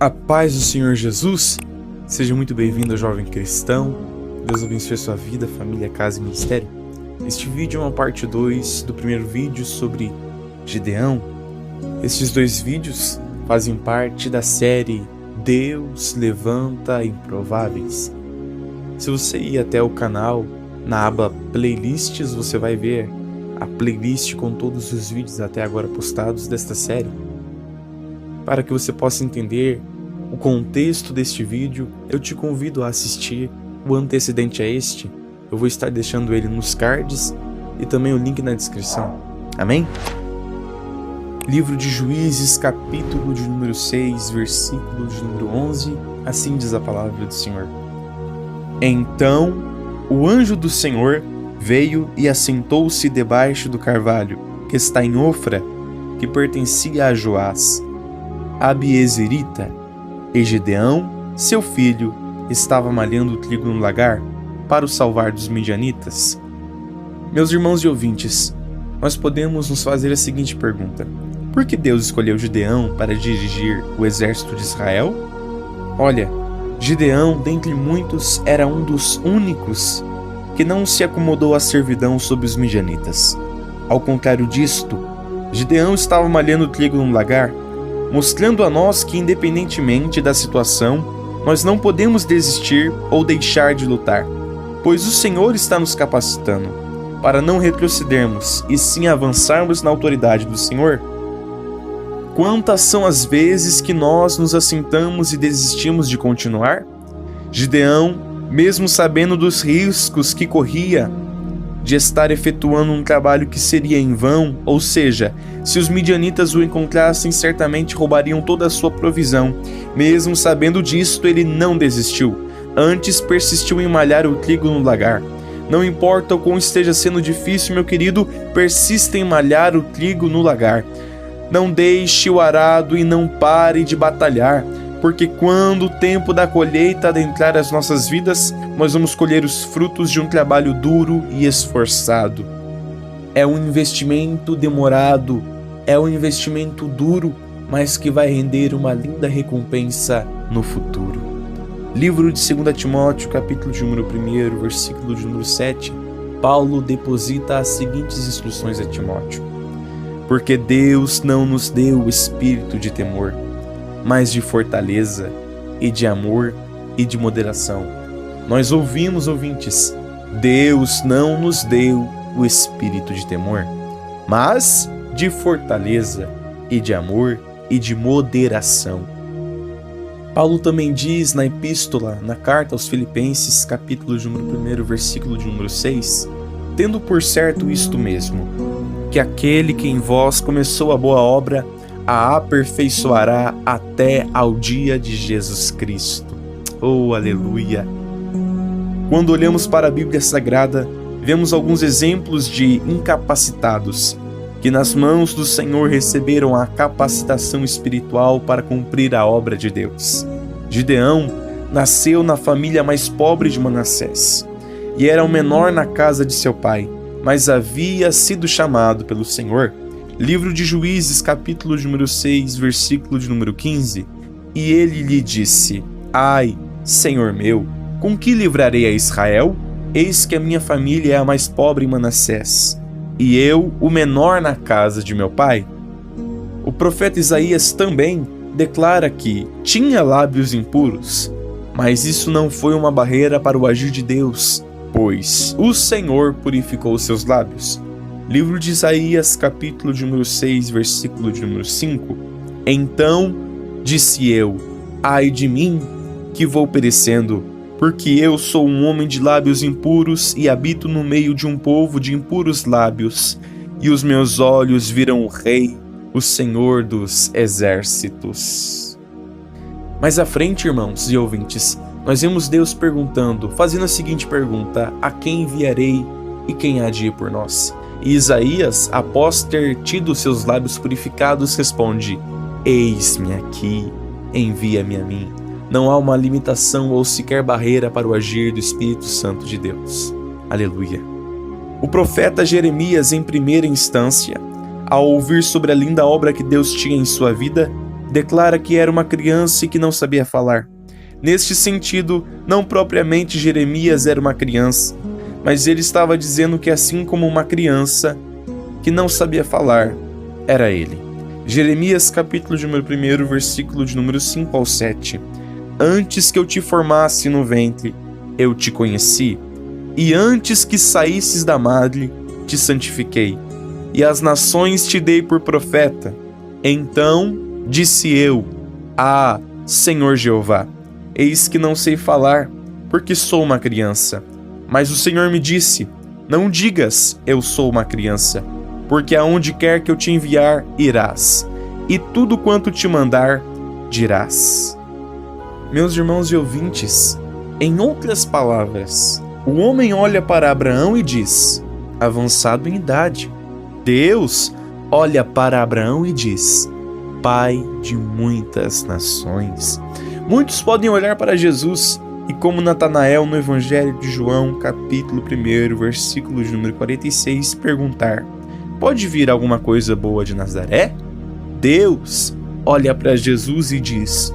A paz do Senhor Jesus, seja muito bem-vindo, jovem cristão. Deus abençoe a sua vida, família, casa e ministério. Este vídeo é uma parte 2 do primeiro vídeo sobre Gideão. Estes dois vídeos fazem parte da série Deus levanta improváveis. Se você ir até o canal, na aba playlists, você vai ver a playlist com todos os vídeos até agora postados desta série. Para que você possa entender o contexto deste vídeo, eu te convido a assistir o antecedente a este. Eu vou estar deixando ele nos cards e também o link na descrição. Amém? Livro de Juízes, capítulo de número 6, versículo de número 11. Assim diz a palavra do Senhor. Então o anjo do Senhor veio e assentou-se debaixo do carvalho, que está em Ofra, que pertencia a Joás, Abiezerita, e Gideão, seu filho, estava malhando o trigo no lagar para o salvar dos midianitas. Meus irmãos e ouvintes, nós podemos nos fazer a seguinte pergunta: por que Deus escolheu Gideão para dirigir o exército de Israel? Olha, Gideão, dentre muitos, era um dos únicos que não se acomodou à servidão sob os midianitas. Ao contrário disto, Gideão estava malhando o trigo no lagar, mostrando a nós que, independentemente da situação, nós não podemos desistir ou deixar de lutar, pois o Senhor está nos capacitando para não retrocedermos e sim avançarmos na autoridade do Senhor. Quantas são as vezes que nós nos assentamos e desistimos de continuar? Gideão, mesmo sabendo dos riscos que corria de estar efetuando um trabalho que seria em vão, ou seja, se os midianitas o encontrassem, certamente roubariam toda a sua provisão. Mesmo sabendo disto, ele não desistiu. Antes persistiu em malhar o trigo no lagar. Não importa o quão esteja sendo difícil, meu querido, persista em malhar o trigo no lagar. Não deixe o arado e não pare de batalhar, porque quando o tempo da colheita adentrar as nossas vidas, nós vamos colher os frutos de um trabalho duro e esforçado. É um investimento demorado, é um investimento duro, mas que vai render uma linda recompensa no futuro. Livro de 2 Timóteo, capítulo de número 1, versículo de número 7, Paulo deposita as seguintes instruções a Timóteo: porque Deus não nos deu o espírito de temor, mas de fortaleza, e de amor, e de moderação. Nós ouvimos, ouvintes, Deus não nos deu o espírito de temor, mas de fortaleza, e de amor, e de moderação. Paulo também diz na epístola, na carta aos Filipenses, capítulo de número 1, versículo de número 6, tendo por certo isto mesmo, que aquele que em vós começou a boa obra, a aperfeiçoará até ao dia de Jesus Cristo. Oh, aleluia! Quando olhamos para a Bíblia Sagrada, vemos alguns exemplos de incapacitados que nas mãos do Senhor receberam a capacitação espiritual para cumprir a obra de Deus. Gideão nasceu na família mais pobre de Manassés e era o menor na casa de seu pai, mas havia sido chamado pelo Senhor. Livro de Juízes, capítulo de número 6, versículo de número 15. E ele lhe disse: ai, Senhor meu, com que livrarei a Israel? Eis que a minha família é a mais pobre em Manassés, e eu o menor na casa de meu pai. O profeta Isaías também declara que tinha lábios impuros, mas isso não foi uma barreira para o agir de Deus, pois o Senhor purificou seus lábios. Livro de Isaías, capítulo de número 6, versículo de número 5. Então disse eu: ai de mim, que vou perecendo, porque eu sou um homem de lábios impuros e habito no meio de um povo de impuros lábios, e os meus olhos viram o Rei, o Senhor dos exércitos. Mais à frente, irmãos e ouvintes, nós vemos Deus perguntando, fazendo a seguinte pergunta: a quem enviarei e quem há de ir por nós? E Isaías, após ter tido seus lábios purificados, responde: eis-me aqui, envia-me a mim. Não há uma limitação ou sequer barreira para o agir do Espírito Santo de Deus. Aleluia. O profeta Jeremias, em primeira instância, ao ouvir sobre a linda obra que Deus tinha em sua vida, declara que era uma criança e que não sabia falar. Neste sentido, não propriamente Jeremias era uma criança, mas ele estava dizendo que assim como uma criança que não sabia falar, era ele. Jeremias capítulo de número 1, versículo de número 5 ao 7. Antes que eu te formasse no ventre, eu te conheci, e antes que saísses da madre, te santifiquei, e as nações te dei por profeta. Então disse eu: Ah, Senhor Jeová, eis que não sei falar, porque sou uma criança. Mas o Senhor me disse: Não digas, eu sou uma criança, porque aonde quer que eu te enviar, irás, e tudo quanto te mandar, dirás. Meus irmãos e ouvintes, em outras palavras, o homem olha para Abraão e diz: avançado em idade. Deus olha para Abraão e diz: pai de muitas nações. Muitos podem olhar para Jesus e, como Natanael no Evangelho de João, capítulo 1, versículo de número 46, perguntar: pode vir alguma coisa boa de Nazaré? Deus olha para Jesus e diz: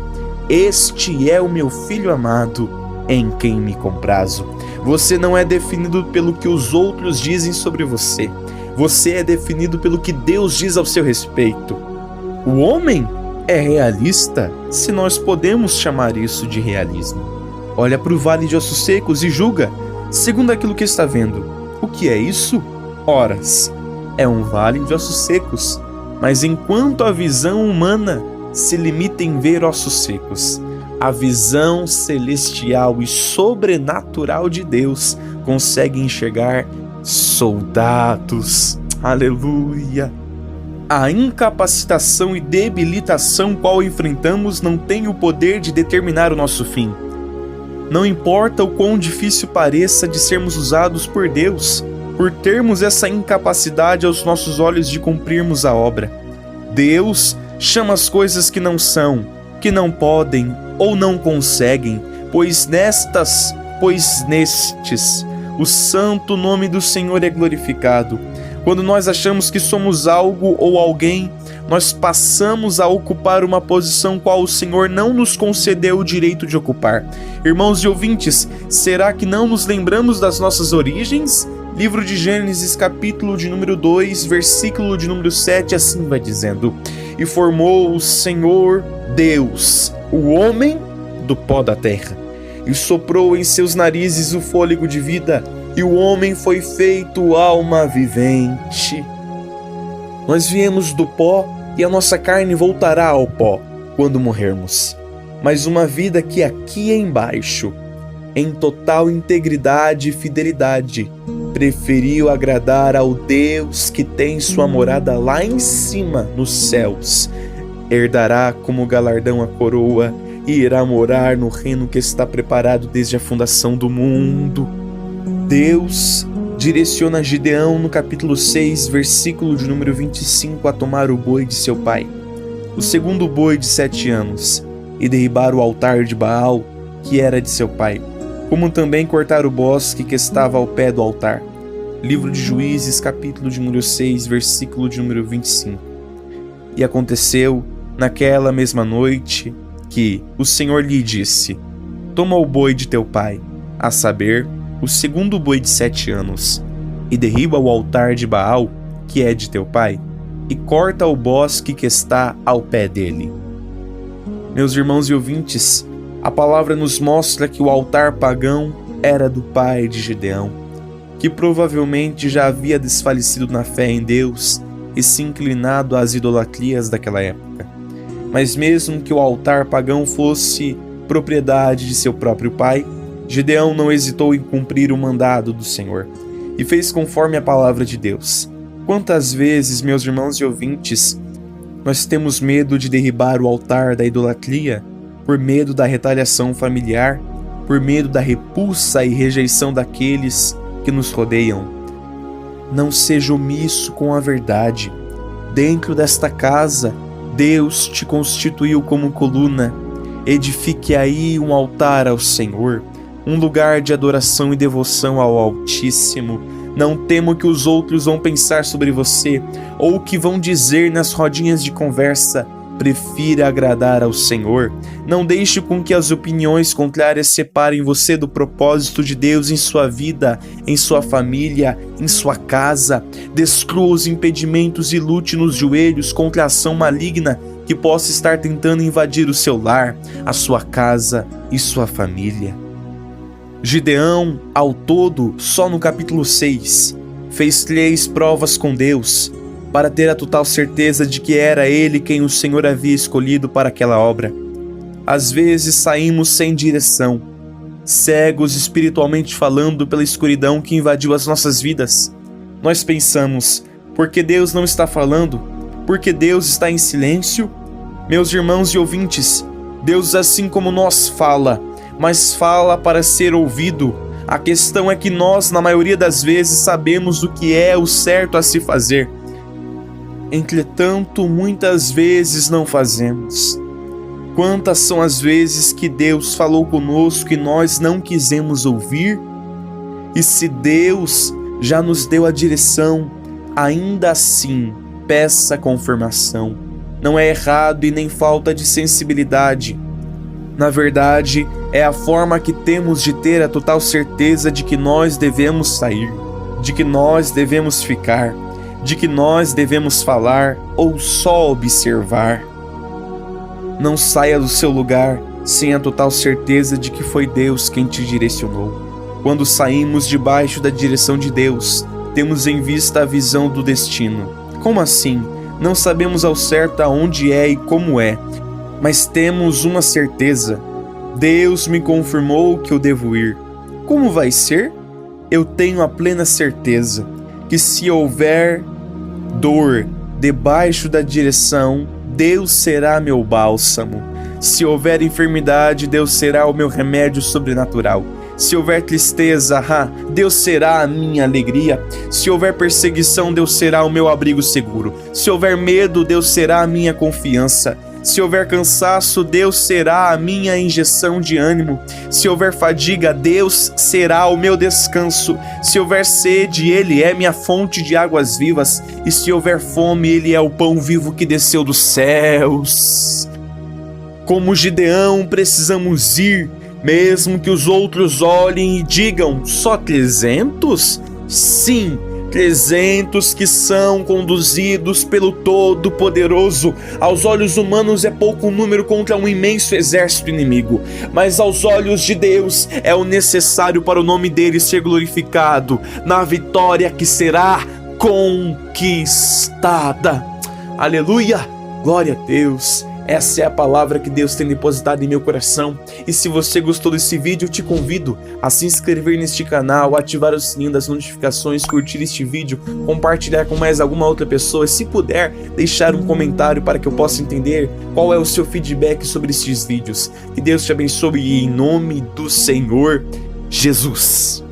este é o meu filho amado, em quem me comprazo. Você não é definido pelo que os outros dizem sobre você. Você é definido pelo que Deus diz ao seu respeito. O homem é realista, se nós podemos chamar isso de realismo. Olha para o vale de ossos secos e julga, segundo aquilo que está vendo. O que é isso? Horas. É um vale de ossos secos. Mas enquanto a visão humana se limita em ver ossos secos, a visão celestial e sobrenatural de Deus consegue enxergar soldados. Aleluia! A incapacitação e debilitação qual enfrentamos não tem o poder de determinar o nosso fim. Não importa o quão difícil pareça de sermos usados por Deus, por termos essa incapacidade aos nossos olhos de cumprirmos a obra. Deus chama as coisas que não são, que não podem ou não conseguem, pois nestes, o santo nome do Senhor é glorificado. Quando nós achamos que somos algo ou alguém, nós passamos a ocupar uma posição qual o Senhor não nos concedeu o direito de ocupar. Irmãos e ouvintes, será que não nos lembramos das nossas origens? Livro de Gênesis, capítulo de número 2, versículo de número 7, assim vai dizendo: e formou o Senhor Deus o homem do pó da terra, e soprou em seus narizes o fôlego de vida, e o homem foi feito alma vivente. Nós viemos do pó, e a nossa carne voltará ao pó quando morrermos. Mas uma vida que aqui embaixo, em total integridade e fidelidade, preferiu agradar ao Deus que tem sua morada lá em cima, nos céus, herdará como galardão a coroa e irá morar no reino que está preparado desde a fundação do mundo. Deus direciona Gideão no capítulo 6, versículo de número 25, a tomar o boi de seu pai, o segundo boi de 7 anos, e derribar o altar de Baal, que era de seu pai, como também cortar o bosque que estava ao pé do altar. Livro de Juízes, capítulo de número 6, versículo de número 25. E aconteceu, naquela mesma noite, que o Senhor lhe disse: toma o boi de teu pai, a saber, o segundo boi de 7 anos, e derriba o altar de Baal, que é de teu pai, e corta o bosque que está ao pé dele. Meus irmãos e ouvintes, a palavra nos mostra que o altar pagão era do pai de Gideão, que provavelmente já havia desfalecido na fé em Deus e se inclinado às idolatrias daquela época. Mas mesmo que o altar pagão fosse propriedade de seu próprio pai, Gideão não hesitou em cumprir o mandado do Senhor e fez conforme a palavra de Deus. Quantas vezes, meus irmãos e ouvintes, nós temos medo de derribar o altar da idolatria por medo da retaliação familiar, por medo da repulsa e rejeição daqueles que nos rodeiam? Não seja omisso com a verdade. Dentro desta casa, Deus te constituiu como coluna. Edifique aí um altar ao Senhor, um lugar de adoração e devoção ao Altíssimo. Não temo o que os outros vão pensar sobre você, ou o que vão dizer nas rodinhas de conversa. Prefira agradar ao Senhor. Não deixe com que as opiniões contrárias separem você do propósito de Deus em sua vida, em sua família, em sua casa. Destrua os impedimentos e lute nos joelhos contra a ação maligna que possa estar tentando invadir o seu lar, a sua casa e sua família. Gideão, ao todo, só no capítulo 6, fez 3 provas com Deus, para ter a total certeza de que era ele quem o Senhor havia escolhido para aquela obra. Às vezes saímos sem direção, cegos espiritualmente falando pela escuridão que invadiu as nossas vidas. Nós pensamos, por que Deus não está falando? Por que Deus está em silêncio? Meus irmãos e ouvintes, Deus, assim como nós, fala, mas fala para ser ouvido. A questão é que nós, na maioria das vezes, sabemos o que é o certo a se fazer. Entretanto, muitas vezes não fazemos. Quantas são as vezes que Deus falou conosco e nós não quisemos ouvir? E se Deus já nos deu a direção, ainda assim, peça confirmação. Não é errado e nem falta de sensibilidade. Na verdade, é a forma que temos de ter a total certeza de que nós devemos sair, de que nós devemos ficar, de que nós devemos falar ou só observar. Não saia do seu lugar sem a total certeza de que foi Deus quem te direcionou. Quando saímos debaixo da direção de Deus, temos em vista a visão do destino. Como assim? Não sabemos ao certo aonde é e como é, mas temos uma certeza. Deus me confirmou que eu devo ir. Como vai ser? Eu tenho a plena certeza que se houver dor debaixo da direção, Deus será meu bálsamo. Se houver enfermidade, Deus será o meu remédio sobrenatural. Se houver tristeza, Deus será a minha alegria. Se houver perseguição, Deus será o meu abrigo seguro. Se houver medo, Deus será a minha confiança. Se houver cansaço, Deus será a minha injeção de ânimo. Se houver fadiga, Deus será o meu descanso. Se houver sede, Ele é minha fonte de águas vivas. E se houver fome, Ele é o pão vivo que desceu dos céus. Como Gideão, precisamos ir, mesmo que os outros olhem e digam, só 300? Sim, 300 que são conduzidos pelo Todo-Poderoso. Aos olhos humanos é pouco número contra um imenso exército inimigo, mas aos olhos de Deus é o necessário para o nome dele ser glorificado na vitória que será conquistada. Aleluia! Glória a Deus! Essa é a palavra que Deus tem depositado em meu coração. E se você gostou desse vídeo, eu te convido a se inscrever neste canal, ativar o sininho das notificações, curtir este vídeo, compartilhar com mais alguma outra pessoa. E se puder, deixar um comentário para que eu possa entender qual é o seu feedback sobre estes vídeos. Que Deus te abençoe em nome do Senhor Jesus.